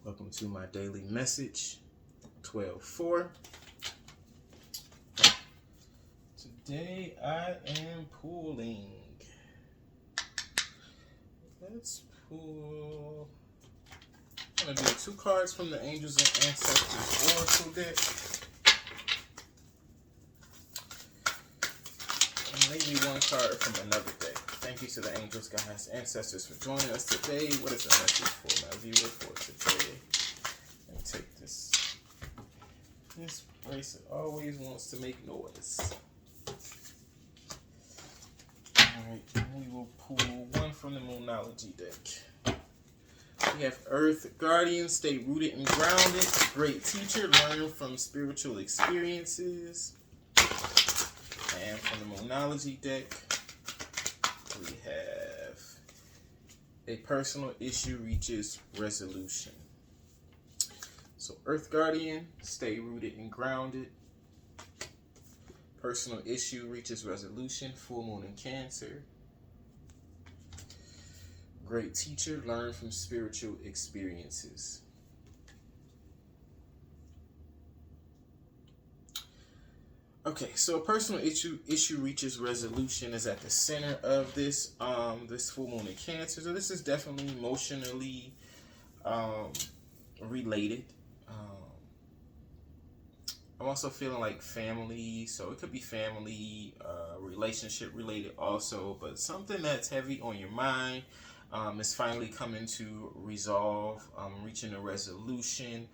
Welcome to my daily message, 12:4. Today I am pulling. Let's pull. I'm going to do 2 cards from the Angels and Ancestors Oracle deck. And maybe 1 card from another deck. Thank you to the Angels, guys, Ancestors for joining us today. What is the message for my viewer for today? Let me take this. This bracelet always wants to make noise. Alright, we will pull 1 from the Moonology deck. We have Earth Guardian, stay rooted and grounded. Great teacher, learn from spiritual experiences. And from the Moonology deck, we have a personal issue reaches resolution. So Earth Guardian, stay rooted and grounded. Personal issue reaches resolution. Full moon in Cancer. Great teacher, learn from spiritual experiences. Okay, so a personal issue reaches resolution is at the center of this this full moon in Cancer. So this is definitely emotionally related. I'm also feeling like family, so it could be family, relationship related also, but something that's heavy on your mind is finally coming to resolve, reaching a resolution.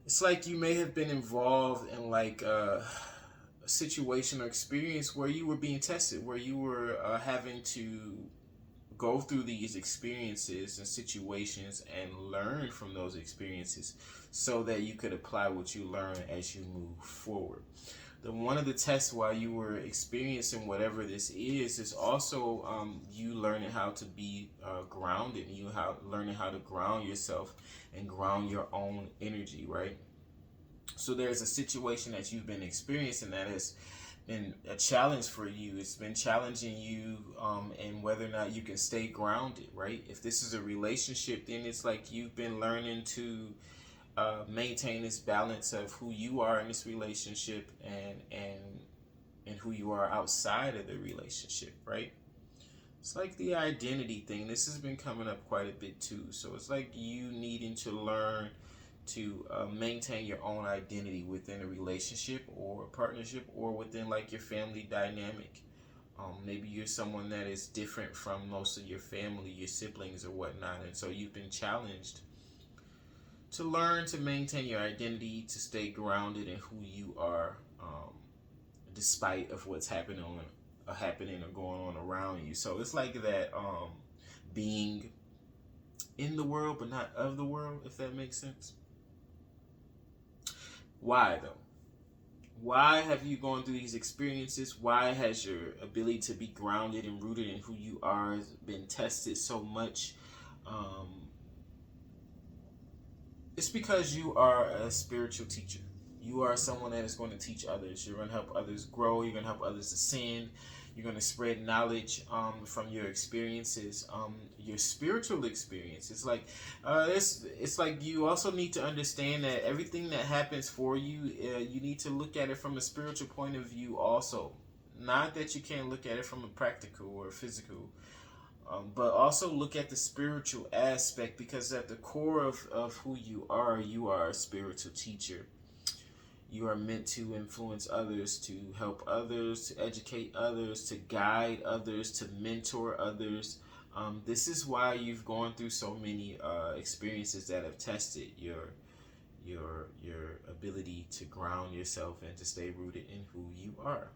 It's like you may have been involved in like a situation or experience where you were being tested, where you were having to go through these experiences and situations and learn from those experiences so that you could apply what you learn as you move forward. One of the tests while you were experiencing whatever this is also you learning how to be grounded, and learning how to ground yourself and ground your own energy, right? So there's a situation that you've been experiencing that has been a challenge for you. It's been challenging you and whether or not you can stay grounded, right? If this is a relationship, then it's like you've been learning to maintain this balance of who you are in this relationship and who you are outside of the relationship, right? It's like the identity thing. This has been coming up quite a bit too. So it's like you needing to learn to maintain your own identity within a relationship or a partnership or within like your family dynamic. Maybe you're someone that is different from most of your family, your siblings or whatnot, and so you've been challenged to learn to maintain your identity, to stay grounded in who you are, despite of what's happening or going on around you. So it's like that being in the world but not of the world, if that makes sense. Why though? Why have you gone through these experiences? Why has your ability to be grounded and rooted in who you are been tested so much? It's because you are a spiritual teacher. You are someone that is going to teach others. You're going to help others grow. You're going to help others ascend. You're going to spread knowledge from your experiences, your spiritual experience. It's like it's like you also need to understand that everything that happens for you, you need to look at it from a spiritual point of view also. Not that you can't look at it from a practical or physical, but also look at the spiritual aspect, because at the core of who you are a spiritual teacher. You are meant to influence others, to help others, to educate others, to guide others, to mentor others. This is why you've gone through so many experiences that have tested your ability to ground yourself and to stay rooted in who you are.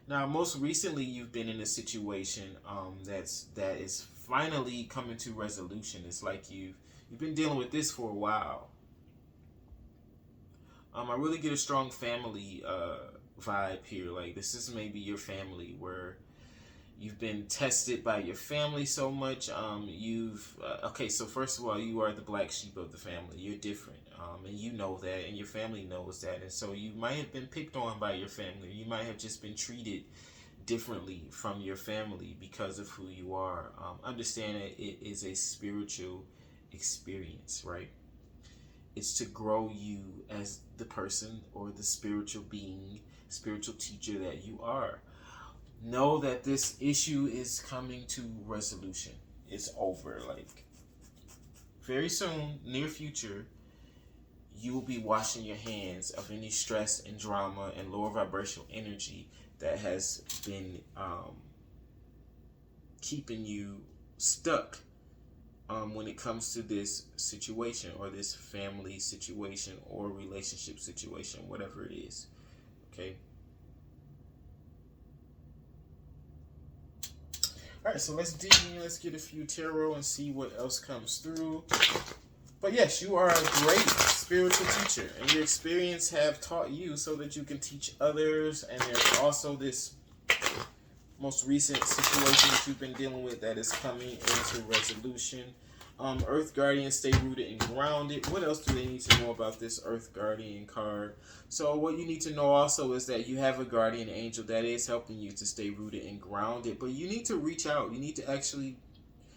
Now, most recently, you've been in a situation that is finally coming to resolution. It's like you've been dealing with this for a while. I really get a strong family vibe here. Like this is maybe your family where you've been tested by your family so much. Okay. So first of all, you are the black sheep of the family. You're different, and you know that, and your family knows that, and so you might have been picked on by your family. You might have just been treated differently from your family because of who you are. Understand that it is a spiritual experience, right? It's to grow you as the person or the spiritual being, spiritual teacher that you are. Know that this issue is coming to resolution. It's over. Like, very soon, near future, you will be washing your hands of any stress and drama and lower vibrational energy that has been keeping you stuck when it comes to this situation or this family situation or relationship situation, whatever it is. Okay. All right, so let's dig in. Let's get a few tarot and see what else comes through. But yes, you are a great spiritual teacher, and your experience have taught you so that you can teach others. And there's also this most recent situation that you've been dealing with that is coming into resolution. Earth Guardian, stay rooted and grounded. What else do they need to know about this Earth Guardian card? So what you need to know also is that you have a guardian angel that is helping you to stay rooted and grounded. But you need to reach out. You need to actually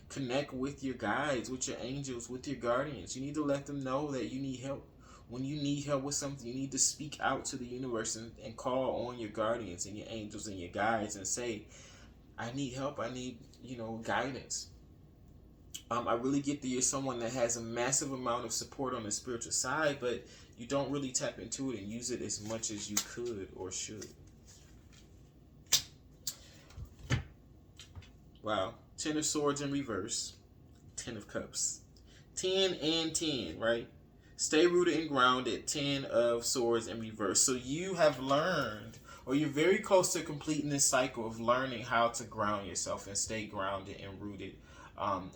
connect with your guides, with your angels, with your guardians. You need to let them know that you need help. When you need help with something, you need to speak out to the universe and call on your guardians and your angels and your guides and say, I need help. I need, guidance. I really get that you're someone that has a massive amount of support on the spiritual side, but you don't really tap into it and use it as much as you could or should. Wow. 10 of Swords in reverse. 10 of Cups. 10 and 10, right? Stay rooted and grounded. 10 of Swords in reverse. So you have learned, or you're very close to completing this cycle of learning how to ground yourself and stay grounded and rooted.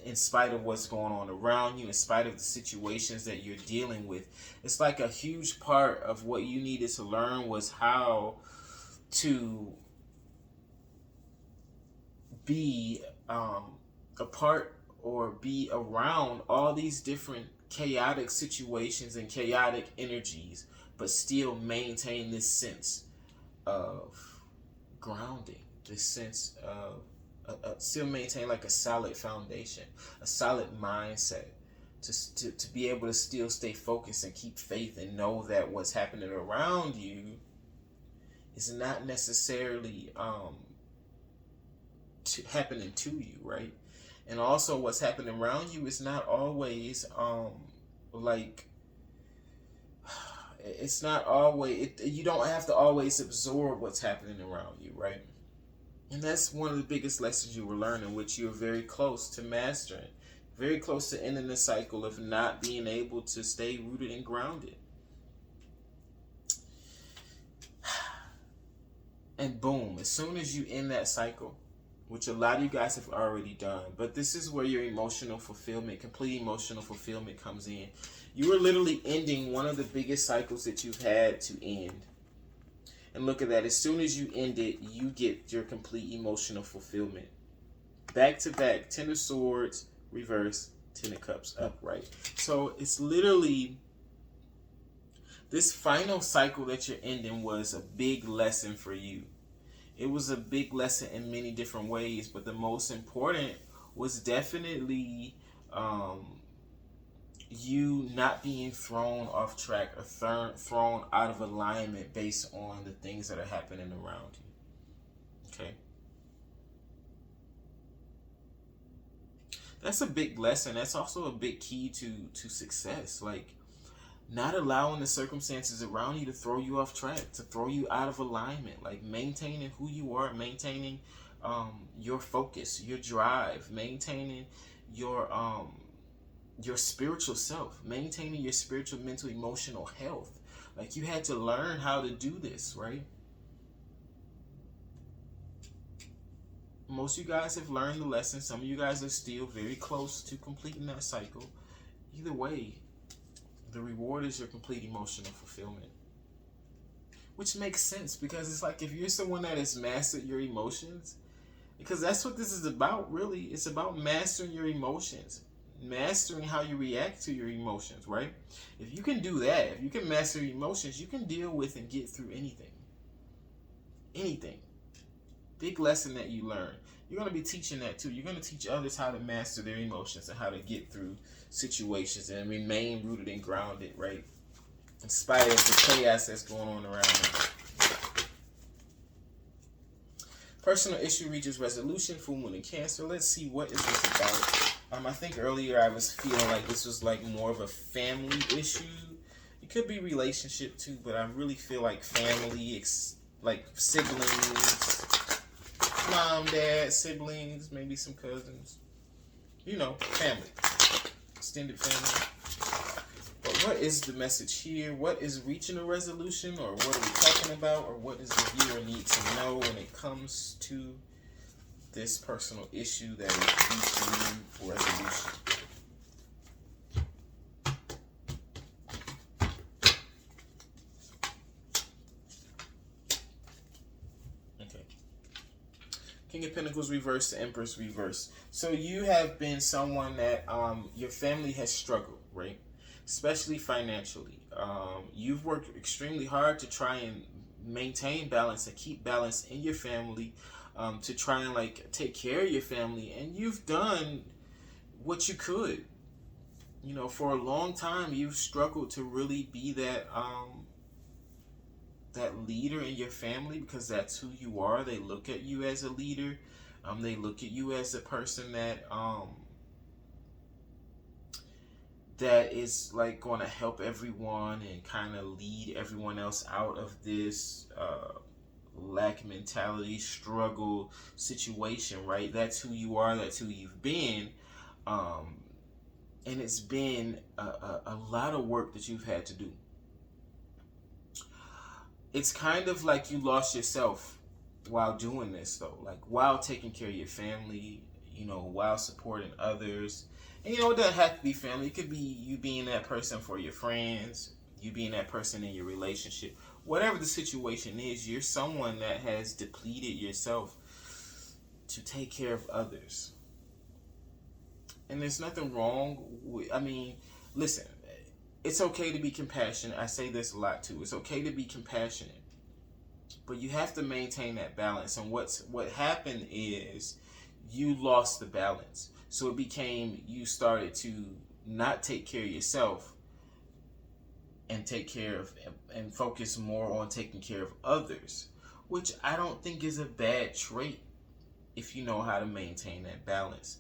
In spite of what's going on around you, in spite of the situations that you're dealing with. It's like a huge part of what you needed to learn was how to be a part or be around all these different chaotic situations and chaotic energies, but still maintain this sense of grounding, this sense of still maintain like a solid foundation, a solid mindset to be able to still stay focused and keep faith and know that what's happening around you is not necessarily happening to you, right? And also what's happening around you is not always it's not always, you don't have to always absorb what's happening around you, right? And that's one of the biggest lessons you were learning, which you're very close to mastering, very close to ending the cycle of not being able to stay rooted and grounded. And boom, as soon as you end that cycle, which a lot of you guys have already done, but this is where your emotional fulfillment, complete emotional fulfillment comes in. You are literally ending one of the biggest cycles that you've had to end. And look at that. As soon as you end it, you get your complete emotional fulfillment. Back to back. 10 of Swords, reverse. 10 of Cups, upright. So it's literally, this final cycle that you're ending was a big lesson for you. It was a big lesson in many different ways, but the most important was definitely you not being thrown off track or thrown out of alignment based on the things that are happening around you. Okay? That's a big lesson. That's also a big key to success. Like, not allowing the circumstances around you to throw you off track, to throw you out of alignment. Like, maintaining who you are, maintaining your focus, your drive, maintaining your spiritual self, maintaining your spiritual, mental, emotional health. Like, you had to learn how to do this, right? Most of you guys have learned the lesson. Some of you guys are still very close to completing that cycle. Either way, the reward is your complete emotional fulfillment. Which makes sense, because it's like, if you're someone that has mastered your emotions, because that's what this is about, really. It's about mastering your emotions. Mastering how you react to your emotions, right? If you can do that, if you can master your emotions, you can deal with and get through anything. Anything. Big lesson that you learn. You're going to be teaching that too. You're going to teach others how to master their emotions and how to get through situations and remain rooted and grounded, right? In spite of the chaos that's going on around them. Personal issue reaches resolution. Full moon in Cancer. Let's see, what is this about? I think earlier I was feeling like this was like more of a family issue. It could be relationship too, but I really feel like family, like siblings, mom, dad, siblings, maybe some cousins. You know, family, extended family. But what is the message here? What is reaching a resolution, or what are we talking about, or what does the viewer need to know when it comes to this personal issue that is reaching resolution? Okay. King of Pentacles reverse, the Empress reverse. So you have been someone that your family has struggled, right? Especially financially. You've worked extremely hard to try and maintain balance and keep balance in your family, to try and like take care of your family, and you've done what you could. You know, for a long time you've struggled to really be that that leader in your family, because that's who you are. They look at you as a leader. They look at you as a person that that is like going to help everyone and kind of lead everyone else out of this lack mentality, struggle situation, right? That's who you are. That's who you've been. And it's been a lot of work that you've had to do. It's kind of like you lost yourself while doing this, though. Like while taking care of your family, you know, while supporting others. And you know, it doesn't have to be family. It could be you being that person for your friends, you being that person in your relationship. Whatever the situation is, you're someone that has depleted yourself to take care of others. And there's nothing wrong with, I mean, listen, it's okay to be compassionate. I say this a lot too. It's okay to be compassionate. But you have to maintain that balance. And what happened is you lost the balance. So it became, you started to not take care of yourself and take care of and focus more on taking care of others, which I don't think is a bad trait if you know how to maintain that balance.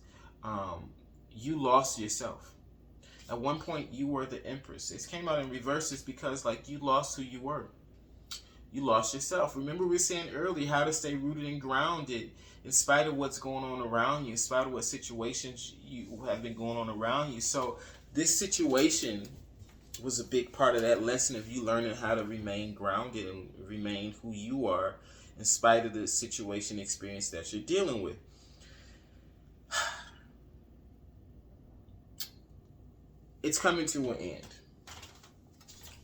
You lost yourself. At one point you were the Empress. It came out in reverse. It's because like you lost who you were. You lost yourself. Remember we were saying earlier how to stay rooted and grounded in spite of what's going on around you, in spite of what situations you have been going on around you. So this situation was a big part of that lesson of you learning how to remain grounded and remain who you are in spite of the situation experience that you're dealing with. It's coming to an end.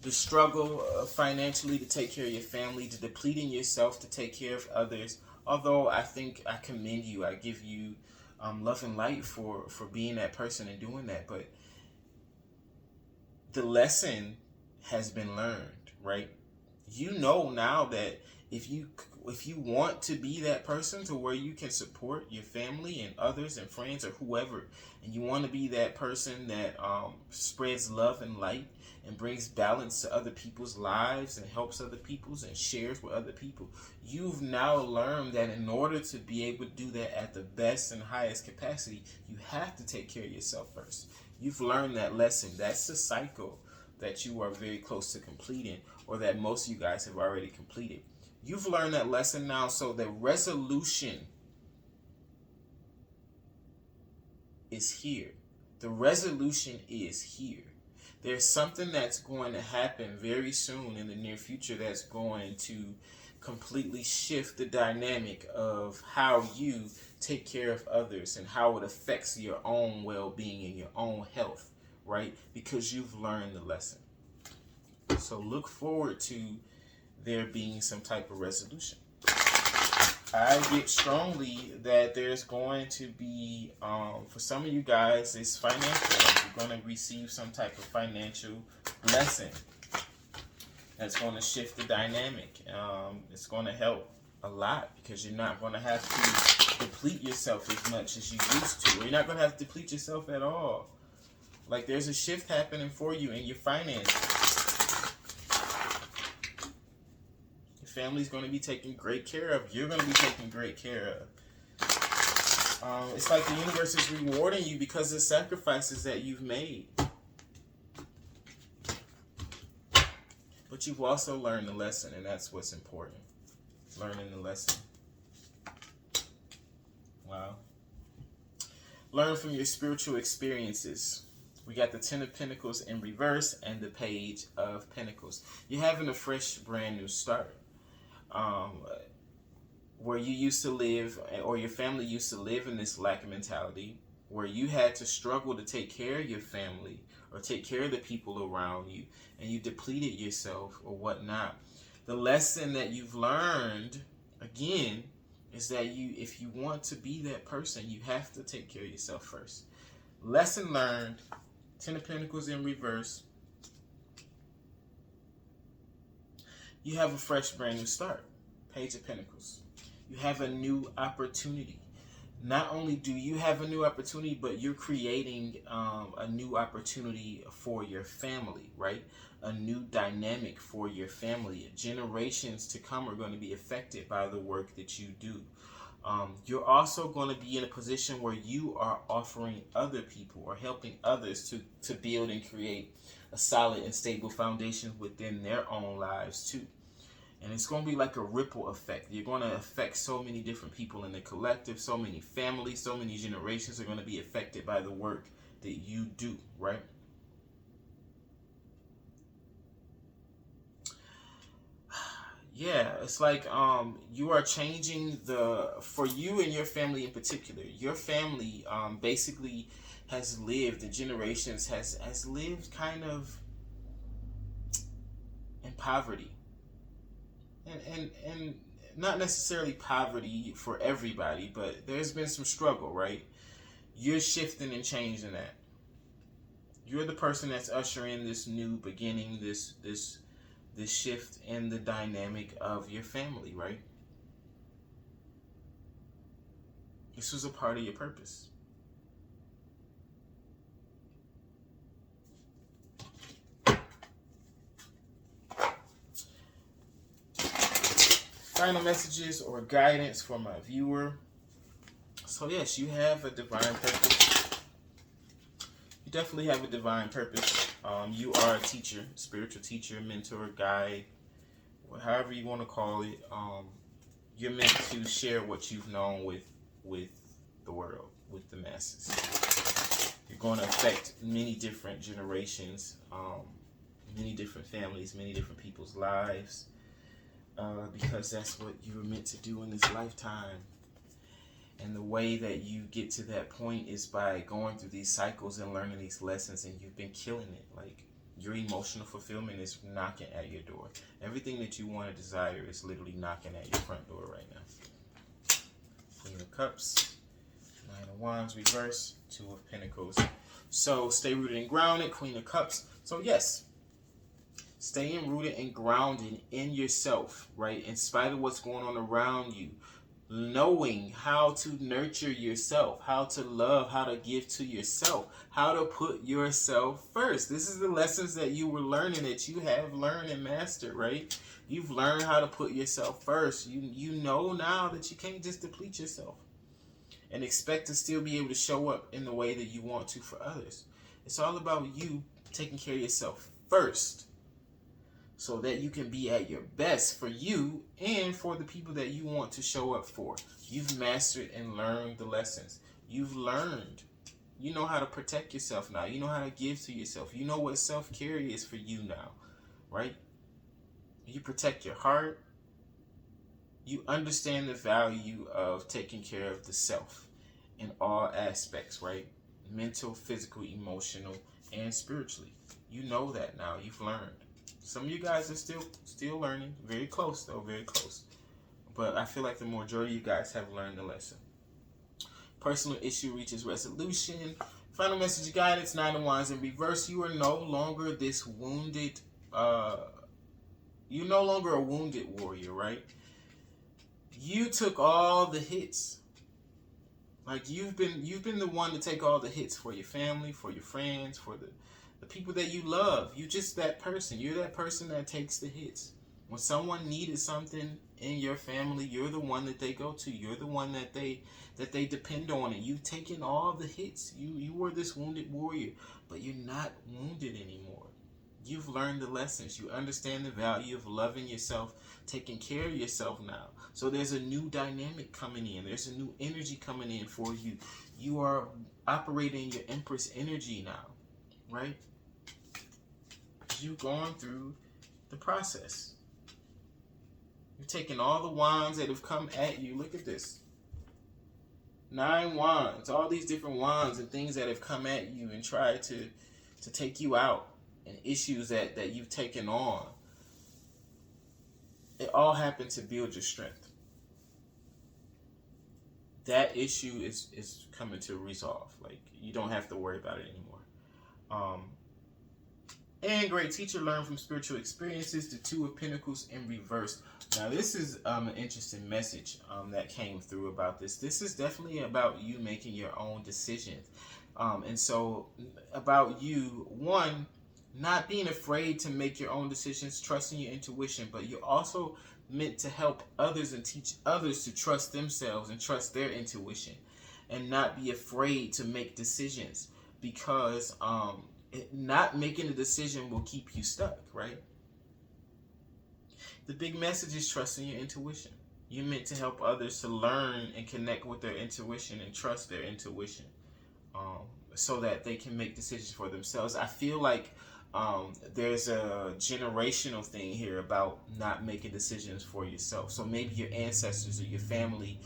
The struggle financially to take care of your family, to depleting yourself to take care of others. Although I think I commend you, I give you love and light for being that person and doing that. But the lesson has been learned, right? You know now that if you want to be that person to where you can support your family and others and friends or whoever, and you want to be that person that spreads love and light and brings balance to other people's lives and helps other people's and shares with other people, you've now learned that in order to be able to do that at the best and highest capacity, you have to take care of yourself first. You've learned that lesson. That's the cycle that you are very close to completing, or that most of you guys have already completed. You've learned that lesson now, so the resolution is here. The resolution is here. There's something that's going to happen very soon in the near future that's going to completely shift the dynamic of how you take care of others and how it affects your own well-being and your own health, right? Because you've learned the lesson. So look forward to there being some type of resolution. I get strongly that there's going to be, for some of you guys, it's financial. Like you're going to receive some type of financial blessing that's going to shift the dynamic. It's going to help. a lot, because you're not going to have to deplete yourself as much as you used to. Or you're not going to have to deplete yourself at all. Like, there's a shift happening for you in your finances. Your family's going to be taken great care of. You're going to be taken great care of. It's like the universe is rewarding you because of the sacrifices that you've made. But you've also learned the lesson, and that's what's important. Learning the lesson. Wow. Learn from your spiritual experiences. We got the Ten of Pentacles in reverse and the Page of Pentacles. You're having a fresh, brand new start. Where you used to live, or your family used to live in this lack mentality, where you had to struggle to take care of your family or take care of the people around you, and you depleted yourself or whatnot. The lesson that you've learned, again, is that if you want to be that person, you have to take care of yourself first. Lesson learned. Ten of Pentacles in reverse. You have a fresh, brand new start. Page of Pentacles. You have a new opportunity. Not only do you have a new opportunity, but you're creating a new opportunity for your family, right? A new dynamic for your family. Generations to come are going to be affected by the work that you do. You're also going to be in a position where you are offering other people or helping others to build and create a solid and stable foundation within their own lives too. And it's going to be like a ripple effect. You're going to affect so many different people in the collective. So many families, so many generations are going to be affected by the work that you do, right? Yeah, it's like you are changing for you and your family in particular. Your family basically has lived, the generations has lived kind of in poverty. And not necessarily poverty for everybody, but there's been some struggle, right? You're shifting and changing that. You're the person that's ushering this new beginning, this shift in the dynamic of your family, right? This was a part of your purpose. Final messages or guidance for my viewer. So yes, you have a divine purpose. You definitely have a divine purpose. You are a teacher, spiritual teacher, mentor, guide, however you want to call it. You're meant to share what you've known with the world, with the masses. You're going to affect many different generations, many different families, many different people's lives. Because that's what you were meant to do in this lifetime. And the way that you get to that point is by going through these cycles and learning these lessons, and you've been killing it. Like, your emotional fulfillment is knocking at your door. Everything that you want to desire is literally knocking at your front door right now. Queen of Cups, Nine of Wands, reverse, Two of Pentacles. So, stay rooted and grounded, Queen of Cups. So, yes. Staying rooted and grounded in yourself, right? In spite of what's going on around you. Knowing how to nurture yourself, how to love, how to give to yourself, how to put yourself first. This is the lessons that you were learning, that you have learned and mastered, right? You've learned how to put yourself first. You know now that you can't just deplete yourself and expect to still be able to show up in the way that you want to for others. It's all about you taking care of yourself first, so that you can be at your best for you and for the people that you want to show up for. You've mastered and learned the lessons. You've learned. You know how to protect yourself now. You know how to give to yourself. You know what self-care is for you now, right? You protect your heart. You understand the value of taking care of the self in all aspects, right? Mental, physical, emotional, and spiritually. You know that now. You've learned. Some of you guys are still learning. Very close, though. Very close. But I feel like the majority of you guys have learned the lesson. Personal issue reaches resolution. Final message of guidance, Nine of Wands in reverse. You are no longer this wounded... you're no longer a wounded warrior, right? You took all the hits. Like you've been the one to take all the hits for your family, for your friends, for the people that you love. You just that person. You're that person that takes the hits. When someone needed something in your family, you're the one that they go to. You're the one that they depend on, and you've taken all the hits. You were this wounded warrior, but you're not wounded anymore. You've learned the lessons. You understand the value of loving yourself, taking care of yourself now. So there's a new dynamic coming in. There's a new energy coming in for you. You are operating your Empress energy now, right? You've gone through the process. You're taking all the wands that have come at you. Look at this. 9 wands. All these different wands and things that have come at you and tried to take you out. And issues that you've taken on. It all happened to build your strength. That issue is coming to resolve. Like, you don't have to worry about it anymore. And great teacher, learn from spiritual experiences. The 2 of Pentacles in reverse. Now, this is an interesting message that came through about this. This is definitely about you making your own decisions. And so, about you, one, not being afraid to make your own decisions, trusting your intuition, but you're also meant to help others and teach others to trust themselves and trust their intuition and not be afraid to make decisions, because not making a decision will keep you stuck, right? The big message is trusting your intuition. You're meant to help others to learn and connect with their intuition and trust their intuition so that they can make decisions for themselves. I feel like there's a generational thing here about not making decisions for yourself. So maybe your ancestors or your family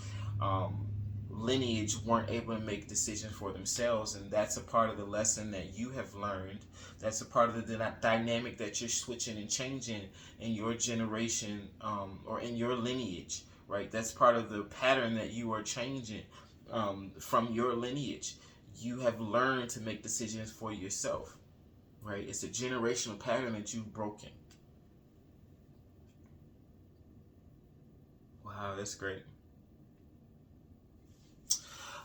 lineage weren't able to make decisions for themselves, and that's a part of the lesson that you have learned. That's a part of the dynamic that you're switching and changing in your generation or in your lineage, right? That's part of the pattern that you are changing from your lineage. You have learned to make decisions for yourself. Right? It's a generational pattern that you've broken. Wow, that's great.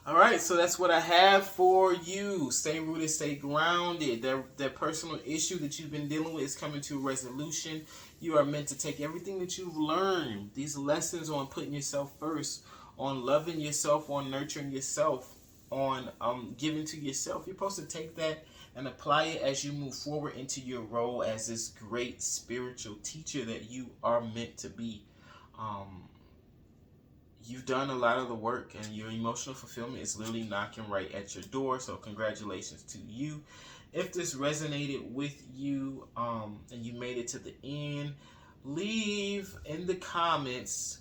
All right, so that's what I have for you. Stay rooted, stay grounded. That personal issue that you've been dealing with is coming to a resolution. You are meant to take everything that you've learned, these lessons on putting yourself first, on loving yourself, on nurturing yourself, on giving to yourself. You're supposed to take that and apply it as you move forward into your role as this great spiritual teacher that you are meant to be. You've done a lot of the work, and your emotional fulfillment is literally knocking right at your door. So congratulations to you. If this resonated with you and you made it to the end, leave in the comments,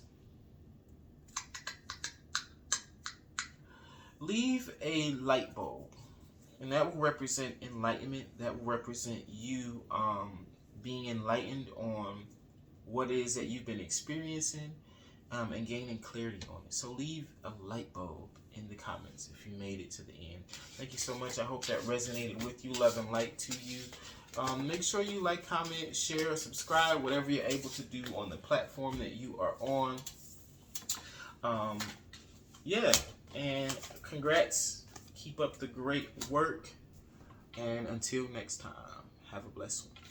leave a light bulb. And that will represent enlightenment. That will represent you being enlightened on what it is that you've been experiencing and gaining clarity on it. So leave a light bulb in the comments if you made it to the end. Thank you so much. I hope that resonated with you. Love and light to you. Make sure you like, comment, share, subscribe, whatever you're able to do on the platform that you are on. Yeah, and congrats. Keep up the great work. And until next time, have a blessed one.